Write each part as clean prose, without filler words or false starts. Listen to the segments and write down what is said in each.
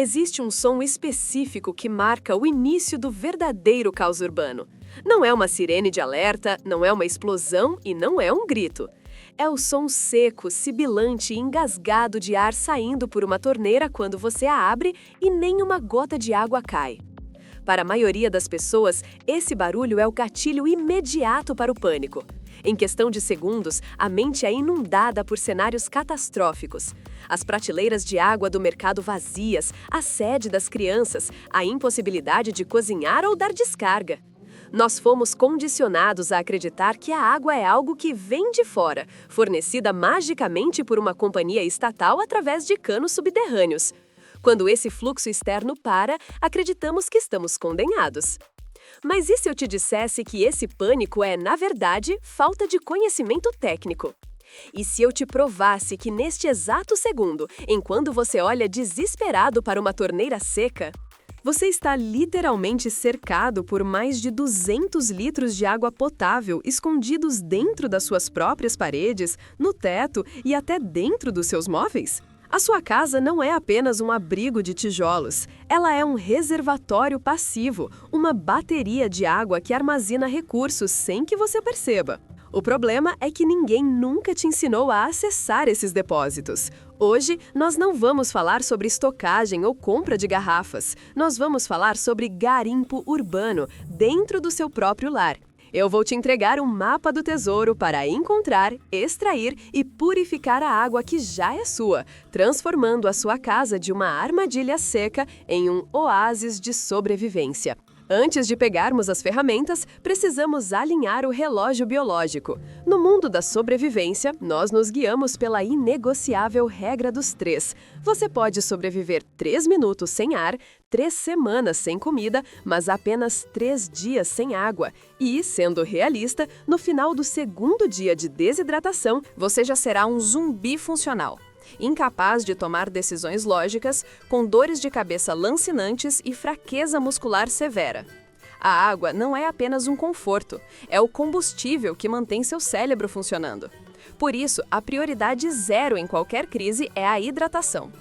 Existe um som específico que marca o início do verdadeiro caos urbano. Não é uma sirene de alerta, não é uma explosão e não é um grito. É o som seco, sibilante e engasgado de ar saindo por uma torneira quando você a abre e nem uma gota de água cai. Para a maioria das pessoas, esse barulho é o gatilho imediato para o pânico. Em questão de segundos, a mente é inundada por cenários catastróficos. As prateleiras de água do mercado vazias, a sede das crianças, a impossibilidade de cozinhar ou dar descarga. Nós fomos condicionados a acreditar que a água é algo que vem de fora, fornecida magicamente por uma companhia estatal através de canos subterrâneos. Quando esse fluxo externo para, acreditamos que estamos condenados. Mas e se eu te dissesse que esse pânico é, na verdade, falta de conhecimento técnico? E se eu te provasse que neste exato segundo, enquanto você olha desesperado para uma torneira seca, você está literalmente cercado por mais de 200 litros de água potável escondidos dentro das suas próprias paredes, no teto e até dentro dos seus móveis? A sua casa não é apenas um abrigo de tijolos, ela é um reservatório passivo, uma bateria de água que armazena recursos sem que você perceba. O problema é que ninguém nunca te ensinou a acessar esses depósitos. Hoje, nós não vamos falar sobre estocagem ou compra de garrafas, nós vamos falar sobre garimpo urbano, dentro do seu próprio lar. Eu vou te entregar um mapa do tesouro para encontrar, extrair e purificar a água que já é sua, transformando a sua casa de uma armadilha seca em um oásis de sobrevivência. Antes de pegarmos as ferramentas, precisamos alinhar o relógio biológico. No mundo da sobrevivência, nós nos guiamos pela inegociável regra dos 3. Você pode sobreviver 3 minutos sem ar, 3 semanas sem comida, mas apenas 3 dias sem água. E, sendo realista, no final do segundo dia de desidratação, você já será um zumbi funcional. Incapaz de tomar decisões lógicas, com dores de cabeça lancinantes e fraqueza muscular severa. A água não é apenas um conforto, é o combustível que mantém seu cérebro funcionando. Por isso, a prioridade zero em qualquer crise é a hidratação.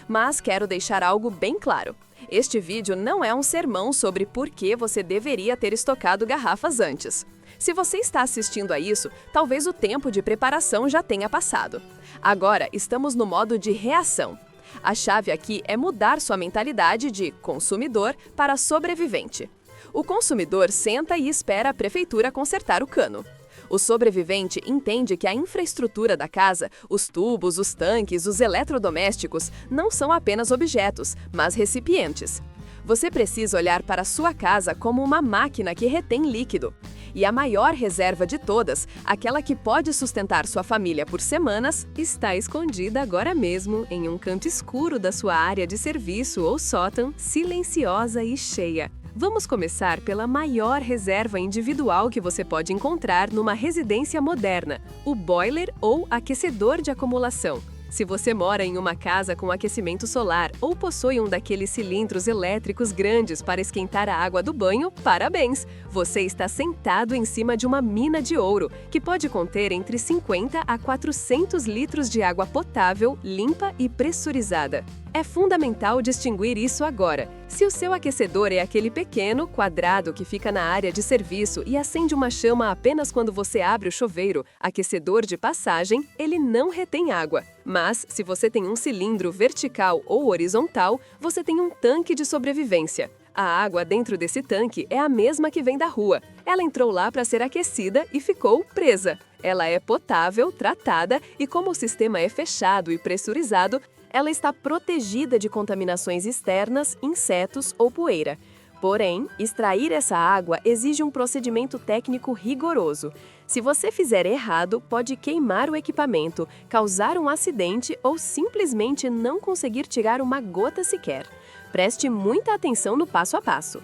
Mas quero deixar algo bem claro. Este vídeo não é um sermão sobre por que você deveria ter estocado garrafas antes. Se você está assistindo a isso, talvez o tempo de preparação já tenha passado. Agora, estamos no modo de reação. A chave aqui é mudar sua mentalidade de consumidor para sobrevivente. O consumidor senta e espera a prefeitura consertar o cano. O sobrevivente entende que a infraestrutura da casa, os tubos, os tanques, os eletrodomésticos, não são apenas objetos, mas recipientes. Você precisa olhar para a sua casa como uma máquina que retém líquido. E a maior reserva de todas, aquela que pode sustentar sua família por semanas, está escondida agora mesmo em um canto escuro da sua área de serviço ou sótão, silenciosa e cheia. Vamos começar pela maior reserva individual que você pode encontrar numa residência moderna, o boiler ou aquecedor de acumulação. Se você mora em uma casa com aquecimento solar ou possui um daqueles cilindros elétricos grandes para esquentar a água do banho, parabéns! Você está sentado em cima de uma mina de ouro, que pode conter entre 50 a 400 litros de água potável, limpa e pressurizada. É fundamental distinguir isso agora. Se o seu aquecedor é aquele pequeno, quadrado que fica na área de serviço e acende uma chama apenas quando você abre o chuveiro, aquecedor de passagem, ele não retém água. Mas, se você tem um cilindro vertical ou horizontal, você tem um tanque de sobrevivência. A água dentro desse tanque é a mesma que vem da rua. Ela entrou lá para ser aquecida e ficou presa. Ela é potável, tratada e, como o sistema é fechado e pressurizado, ela está protegida de contaminações externas, insetos ou poeira. Porém, extrair essa água exige um procedimento técnico rigoroso. Se você fizer errado, pode queimar o equipamento, causar um acidente ou simplesmente não conseguir tirar uma gota sequer. Preste muita atenção no passo a passo.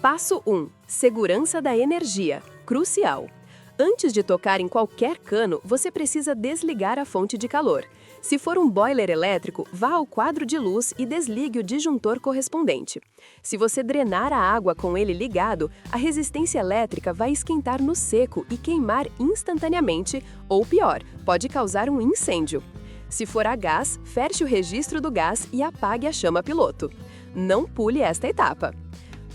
Passo 1. Segurança da energia. Crucial. Antes de tocar em qualquer cano, você precisa desligar a fonte de calor. Se for um boiler elétrico, vá ao quadro de luz e desligue o disjuntor correspondente. Se você drenar a água com ele ligado, a resistência elétrica vai esquentar no seco e queimar instantaneamente, ou pior, pode causar um incêndio. Se for a gás, feche o registro do gás e apague a chama piloto. Não pule esta etapa.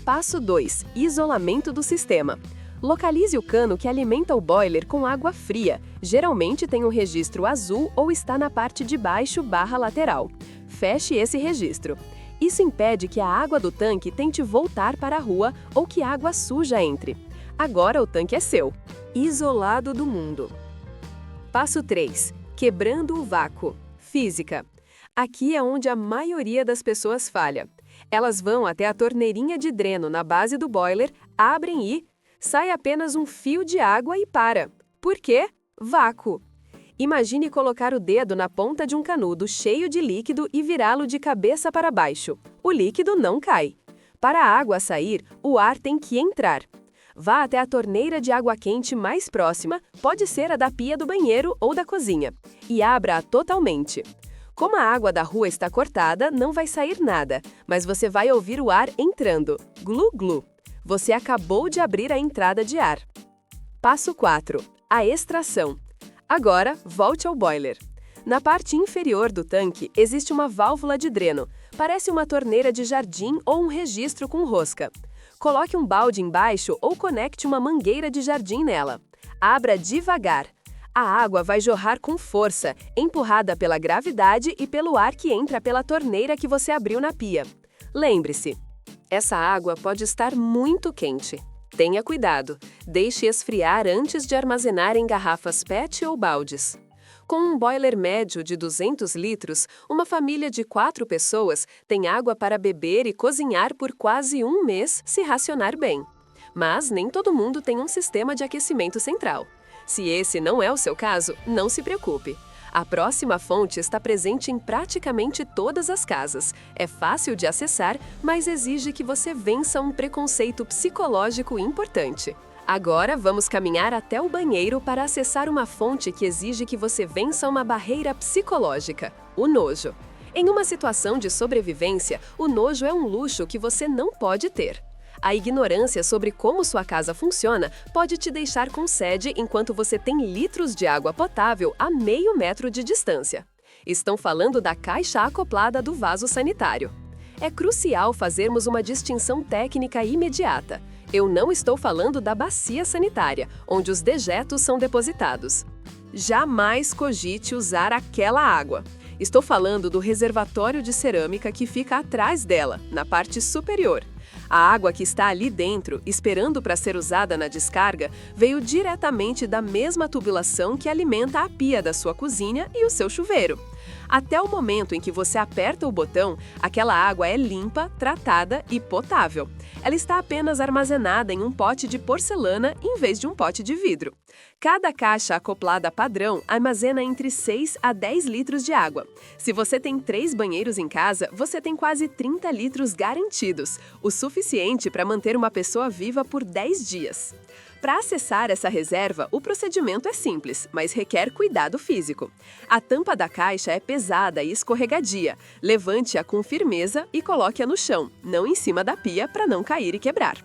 Passo 2. Isolamento do sistema. Localize o cano que alimenta o boiler com água fria. Geralmente tem um registro azul ou está na parte de baixo/lateral. Feche esse registro. Isso impede que a água do tanque tente voltar para a rua ou que água suja entre. Agora o tanque é seu. Isolado do mundo. Passo 3. Quebrando o vácuo. Física. Aqui é onde a maioria das pessoas falha. Elas vão até a torneirinha de dreno na base do boiler, abrem e sai apenas um fio de água e para. Por quê? Vácuo. Imagine colocar o dedo na ponta de um canudo cheio de líquido e virá-lo de cabeça para baixo. O líquido não cai. Para a água sair, o ar tem que entrar. Vá até a torneira de água quente mais próxima, pode ser a da pia do banheiro ou da cozinha, e abra-a totalmente. Como a água da rua está cortada, não vai sair nada, mas você vai ouvir o ar entrando. Glu, glu. Você acabou de abrir a entrada de ar. Passo 4. A extração. Agora, volte ao boiler. Na parte inferior do tanque existe uma válvula de dreno. Parece uma torneira de jardim ou um registro com rosca. Coloque um balde embaixo ou conecte uma mangueira de jardim nela. Abra devagar. A água vai jorrar com força, empurrada pela gravidade e pelo ar que entra pela torneira que você abriu na pia. Lembre-se, essa água pode estar muito quente. Tenha cuidado, deixe esfriar antes de armazenar em garrafas PET ou baldes. Com um boiler médio de 200 litros, uma família de 4 pessoas tem água para beber e cozinhar por quase um mês se racionar bem. Mas nem todo mundo tem um sistema de aquecimento central. Se esse não é o seu caso, não se preocupe. A próxima fonte está presente em praticamente todas as casas. É fácil de acessar, mas exige que você vença um preconceito psicológico importante. Agora vamos caminhar até o banheiro para acessar uma fonte que exige que você vença uma barreira psicológica: o nojo. Em uma situação de sobrevivência, o nojo é um luxo que você não pode ter. A ignorância sobre como sua casa funciona pode te deixar com sede enquanto você tem litros de água potável a meio metro de distância. Estão falando da caixa acoplada do vaso sanitário. É crucial fazermos uma distinção técnica imediata. Eu não estou falando da bacia sanitária, onde os dejetos são depositados. Jamais cogite usar aquela água. Estou falando do reservatório de cerâmica que fica atrás dela, na parte superior. A água que está ali dentro, esperando para ser usada na descarga, veio diretamente da mesma tubulação que alimenta a pia da sua cozinha e o seu chuveiro. Até o momento em que você aperta o botão, aquela água é limpa, tratada e potável. Ela está apenas armazenada em um pote de porcelana em vez de um pote de vidro. Cada caixa acoplada padrão armazena entre 6 a 10 litros de água. Se você tem 3 banheiros em casa, você tem quase 30 litros garantidos, o suficiente para manter uma pessoa viva por 10 dias. Para acessar essa reserva, o procedimento é simples, mas requer cuidado físico. A tampa da caixa é pesada e escorregadia. Levante-a com firmeza e coloque-a no chão, não em cima da pia para não cair e quebrar.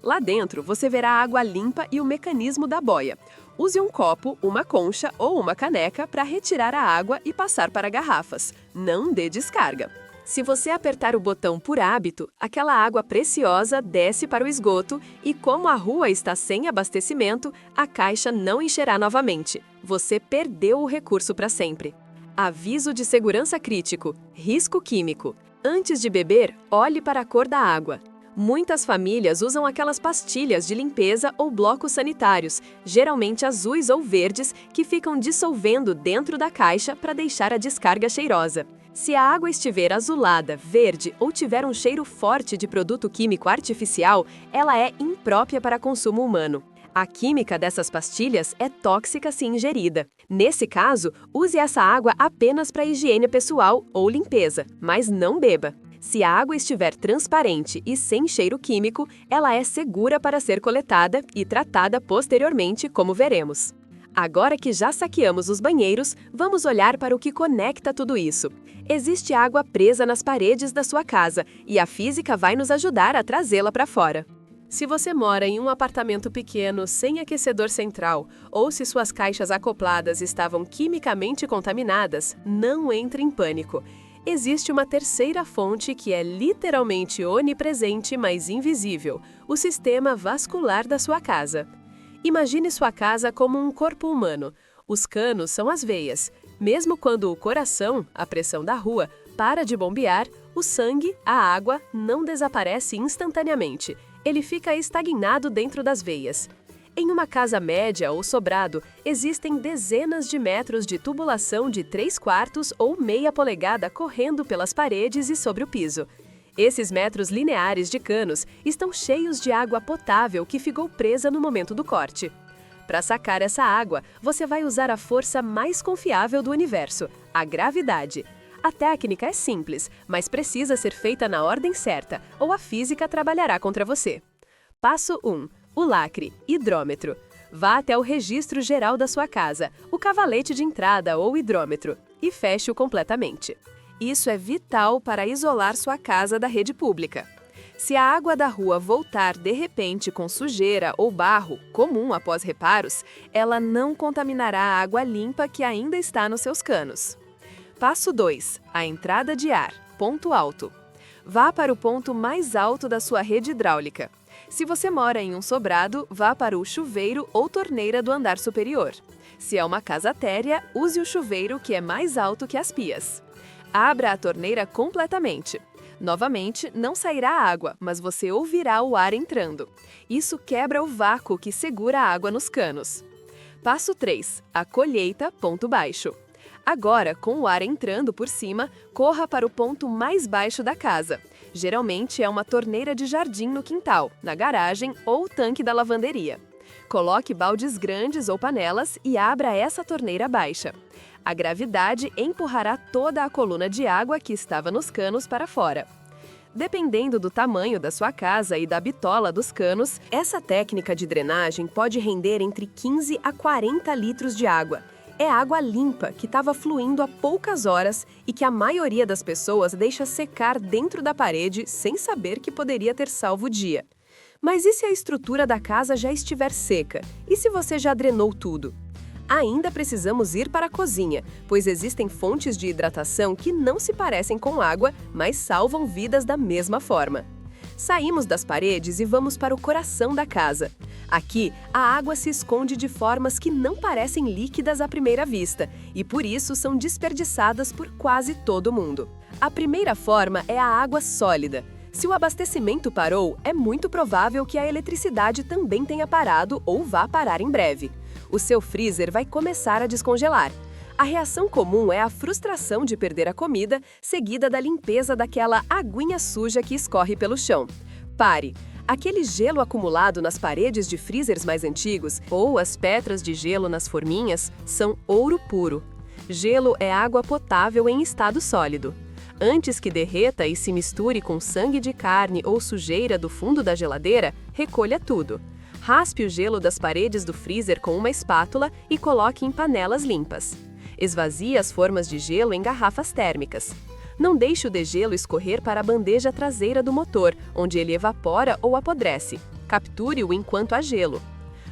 Lá dentro, você verá a água limpa e o mecanismo da boia. Use um copo, uma concha ou uma caneca para retirar a água e passar para garrafas. Não dê descarga. Se você apertar o botão por hábito, aquela água preciosa desce para o esgoto e, como a rua está sem abastecimento, a caixa não encherá novamente. Você perdeu o recurso para sempre. Aviso de segurança crítico: risco químico. Antes de beber, olhe para a cor da água. Muitas famílias usam aquelas pastilhas de limpeza ou blocos sanitários, geralmente azuis ou verdes, que ficam dissolvendo dentro da caixa para deixar a descarga cheirosa. Se a água estiver azulada, verde ou tiver um cheiro forte de produto químico artificial, ela é imprópria para consumo humano. A química dessas pastilhas é tóxica se ingerida. Nesse caso, use essa água apenas para higiene pessoal ou limpeza, mas não beba. Se a água estiver transparente e sem cheiro químico, ela é segura para ser coletada e tratada posteriormente, como veremos. Agora que já saqueamos os banheiros, vamos olhar para o que conecta tudo isso. Existe água presa nas paredes da sua casa e a física vai nos ajudar a trazê-la para fora. Se você mora em um apartamento pequeno sem aquecedor central ou se suas caixas acopladas estavam quimicamente contaminadas, não entre em pânico. Existe uma terceira fonte que é literalmente onipresente, mas invisível: o sistema vascular da sua casa. Imagine sua casa como um corpo humano. Os canos são as veias. Mesmo quando o coração, a pressão da rua, para de bombear, o sangue, a água, não desaparece instantaneamente. Ele fica estagnado dentro das veias. Em uma casa média ou sobrado, existem dezenas de metros de tubulação de 3/4 ou meia polegada correndo pelas paredes e sobre o piso. Esses metros lineares de canos estão cheios de água potável que ficou presa no momento do corte. Para sacar essa água, você vai usar a força mais confiável do universo, a gravidade. A técnica é simples, mas precisa ser feita na ordem certa, ou a física trabalhará contra você. Passo 1. O lacre, hidrômetro. Vá até o registro geral da sua casa, o cavalete de entrada ou hidrômetro, e feche-o completamente. Isso é vital para isolar sua casa da rede pública. Se a água da rua voltar de repente com sujeira ou barro, comum após reparos, ela não contaminará a água limpa que ainda está nos seus canos. Passo 2. A entrada de ar, ponto alto. Vá para o ponto mais alto da sua rede hidráulica. Se você mora em um sobrado, vá para o chuveiro ou torneira do andar superior. Se é uma casa térrea, use o chuveiro que é mais alto que as pias. Abra a torneira completamente. Novamente, não sairá água, mas você ouvirá o ar entrando. Isso quebra o vácuo que segura a água nos canos. Passo 3. A colheita, ponto baixo. Agora, com o ar entrando por cima, corra para o ponto mais baixo da casa. Geralmente é uma torneira de jardim no quintal, na garagem ou tanque da lavanderia. Coloque baldes grandes ou panelas e abra essa torneira baixa. A gravidade empurrará toda a coluna de água que estava nos canos para fora. Dependendo do tamanho da sua casa e da bitola dos canos, essa técnica de drenagem pode render entre 15 a 40 litros de água. É água limpa que estava fluindo há poucas horas e que a maioria das pessoas deixa secar dentro da parede sem saber que poderia ter salvo o dia. Mas e se a estrutura da casa já estiver seca? E se você já drenou tudo? Ainda precisamos ir para a cozinha, pois existem fontes de hidratação que não se parecem com água, mas salvam vidas da mesma forma. Saímos das paredes e vamos para o coração da casa. Aqui, a água se esconde de formas que não parecem líquidas à primeira vista, e por isso são desperdiçadas por quase todo mundo. A primeira forma é a água sólida. Se o abastecimento parou, é muito provável que a eletricidade também tenha parado ou vá parar em breve. O seu freezer vai começar a descongelar. A reação comum é a frustração de perder a comida, seguida da limpeza daquela aguinha suja que escorre pelo chão. Pare! Aquele gelo acumulado nas paredes de freezers mais antigos ou as pedras de gelo nas forminhas são ouro puro. Gelo é água potável em estado sólido. Antes que derreta e se misture com sangue de carne ou sujeira do fundo da geladeira, recolha tudo. Raspe o gelo das paredes do freezer com uma espátula e coloque em panelas limpas. Esvazie as formas de gelo em garrafas térmicas. Não deixe o degelo escorrer para a bandeja traseira do motor, onde ele evapora ou apodrece. Capture-o enquanto há gelo.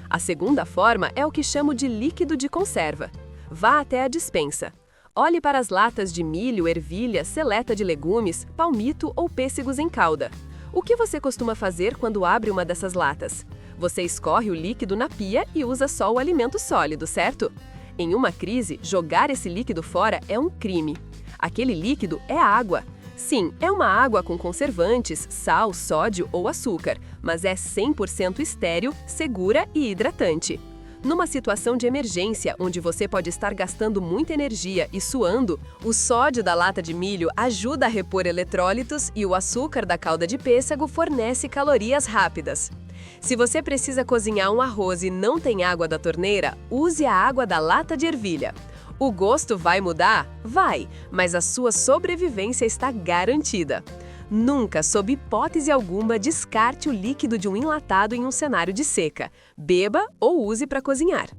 A segunda forma é o que chamo de líquido de conserva. Vá até a despensa. Olhe para as latas de milho, ervilha, seleta de legumes, palmito ou pêssegos em calda. O que você costuma fazer quando abre uma dessas latas? Você escorre o líquido na pia e usa só o alimento sólido, certo? Em uma crise, jogar esse líquido fora é um crime. Aquele líquido é água. Sim, é uma água com conservantes, sal, sódio ou açúcar, mas é 100% estéril, segura e hidratante. Numa situação de emergência, onde você pode estar gastando muita energia e suando, o sódio da lata de milho ajuda a repor eletrólitos e o açúcar da calda de pêssego fornece calorias rápidas. Se você precisa cozinhar um arroz e não tem água da torneira, use a água da lata de ervilha. O gosto vai mudar? Vai, mas a sua sobrevivência está garantida. Nunca, sob hipótese alguma, descarte o líquido de um enlatado em um cenário de seca. Beba ou use para cozinhar.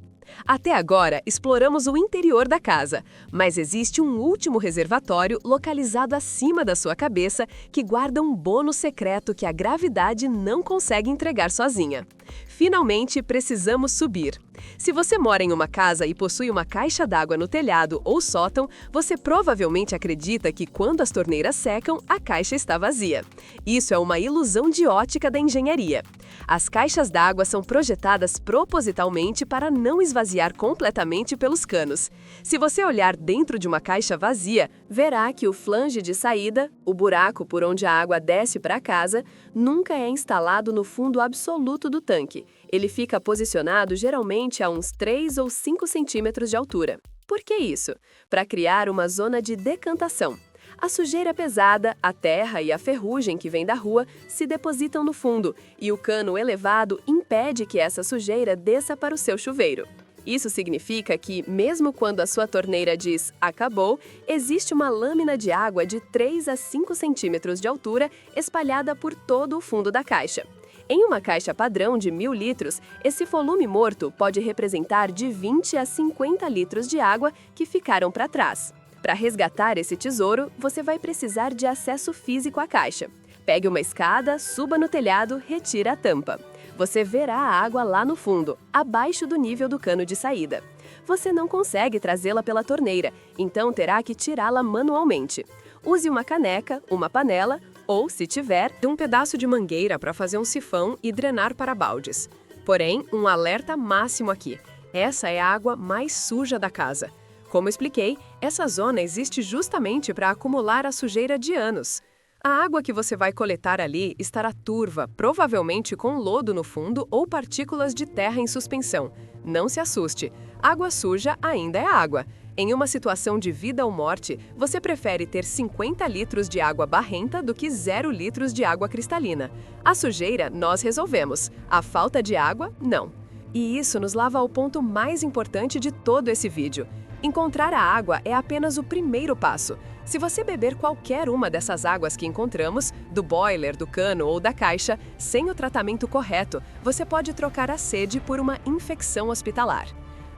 Até agora, exploramos o interior da casa, mas existe um último reservatório localizado acima da sua cabeça que guarda um bônus secreto que a gravidade não consegue entregar sozinha. Finalmente, precisamos subir. Se você mora em uma casa e possui uma caixa d'água no telhado ou sótão, você provavelmente acredita que quando as torneiras secam, a caixa está vazia. Isso é uma ilusão de ótica da engenharia. As caixas d'água são projetadas propositalmente para não esvaziar completamente pelos canos. Se você olhar dentro de uma caixa vazia, verá que o flange de saída, o buraco por onde a água desce para casa, nunca é instalado no fundo absoluto do tanque. Ele fica posicionado geralmente a uns 3 ou 5 centímetros de altura. Por que isso? Para criar uma zona de decantação. A sujeira pesada, a terra e a ferrugem que vem da rua se depositam no fundo, e o cano elevado impede que essa sujeira desça para o seu chuveiro. Isso significa que, mesmo quando a sua torneira diz "acabou", existe uma lâmina de água de 3 a 5 centímetros de altura espalhada por todo o fundo da caixa. Em uma caixa padrão de 1.000 litros, esse volume morto pode representar de 20 a 50 litros de água que ficaram para trás. Para resgatar esse tesouro, você vai precisar de acesso físico à caixa. Pegue uma escada, suba no telhado, retira a tampa. Você verá a água lá no fundo, abaixo do nível do cano de saída. Você não consegue trazê-la pela torneira, então terá que tirá-la manualmente. Use uma caneca, uma panela ou, se tiver, um pedaço de mangueira para fazer um sifão e drenar para baldes. Porém, um alerta máximo aqui. Essa é a água mais suja da casa. Como expliquei, essa zona existe justamente para acumular a sujeira de anos. A água que você vai coletar ali estará turva, provavelmente com lodo no fundo ou partículas de terra em suspensão. Não se assuste, água suja ainda é água. Em uma situação de vida ou morte, você prefere ter 50 litros de água barrenta do que 0 litros de água cristalina. A sujeira nós resolvemos, a falta de água, não. E isso nos leva ao ponto mais importante de todo esse vídeo. Encontrar a água é apenas o primeiro passo. Se você beber qualquer uma dessas águas que encontramos, do boiler, do cano ou da caixa, sem o tratamento correto, você pode trocar a sede por uma infecção hospitalar.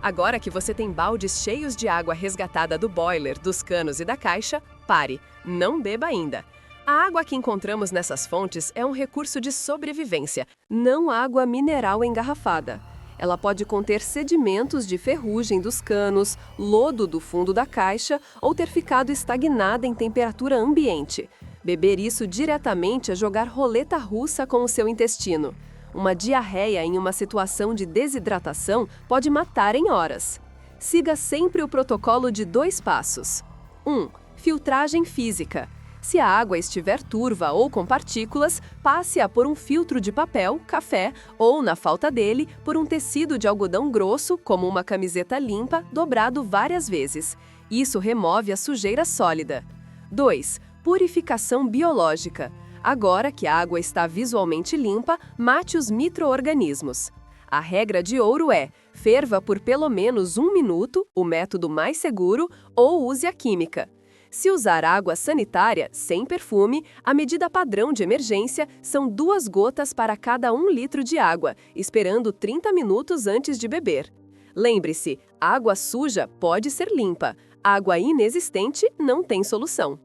Agora que você tem baldes cheios de água resgatada do boiler, dos canos e da caixa, pare, não beba ainda. A água que encontramos nessas fontes é um recurso de sobrevivência, não água mineral engarrafada. Ela pode conter sedimentos de ferrugem dos canos, lodo do fundo da caixa ou ter ficado estagnada em temperatura ambiente. Beber isso diretamente é jogar roleta russa com o seu intestino. Uma diarreia em uma situação de desidratação pode matar em horas. Siga sempre o protocolo de 2 passos. 1. Filtragem física. Se a água estiver turva ou com partículas, passe-a por um filtro de papel, café ou, na falta dele, por um tecido de algodão grosso, como uma camiseta limpa, dobrado várias vezes. Isso remove a sujeira sólida. 2. Purificação biológica. Agora que a água está visualmente limpa, mate os micro-organismos. A regra de ouro é: ferva por pelo menos 1 minuto, o método mais seguro, ou use a química. Se usar água sanitária, sem perfume, a medida padrão de emergência são 2 gotas para cada 1 litro de água, esperando 30 minutos antes de beber. Lembre-se, água suja pode ser limpa, água inexistente não tem solução.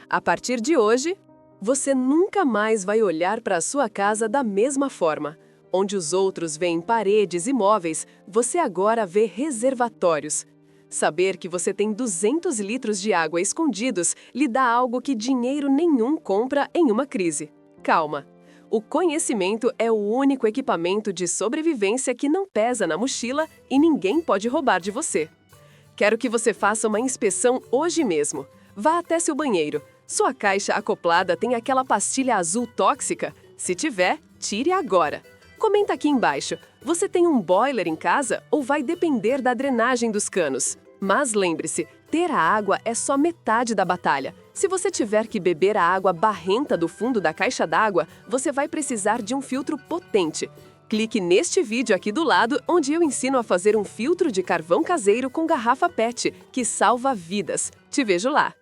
A partir de hoje, você nunca mais vai olhar para a sua casa da mesma forma. Onde os outros veem paredes e móveis, você agora vê reservatórios. Saber que você tem 200 litros de água escondidos lhe dá algo que dinheiro nenhum compra em uma crise. Calma! O conhecimento é o único equipamento de sobrevivência que não pesa na mochila e ninguém pode roubar de você. Quero que você faça uma inspeção hoje mesmo. Vá até seu banheiro. Sua caixa acoplada tem aquela pastilha azul tóxica? Se tiver, tire agora. Comenta aqui embaixo, você tem um boiler em casa ou vai depender da drenagem dos canos? Mas lembre-se, ter a água é só metade da batalha. Se você tiver que beber a água barrenta do fundo da caixa d'água, você vai precisar de um filtro potente. Clique neste vídeo aqui do lado, onde eu ensino a fazer um filtro de carvão caseiro com garrafa PET, que salva vidas. Te vejo lá!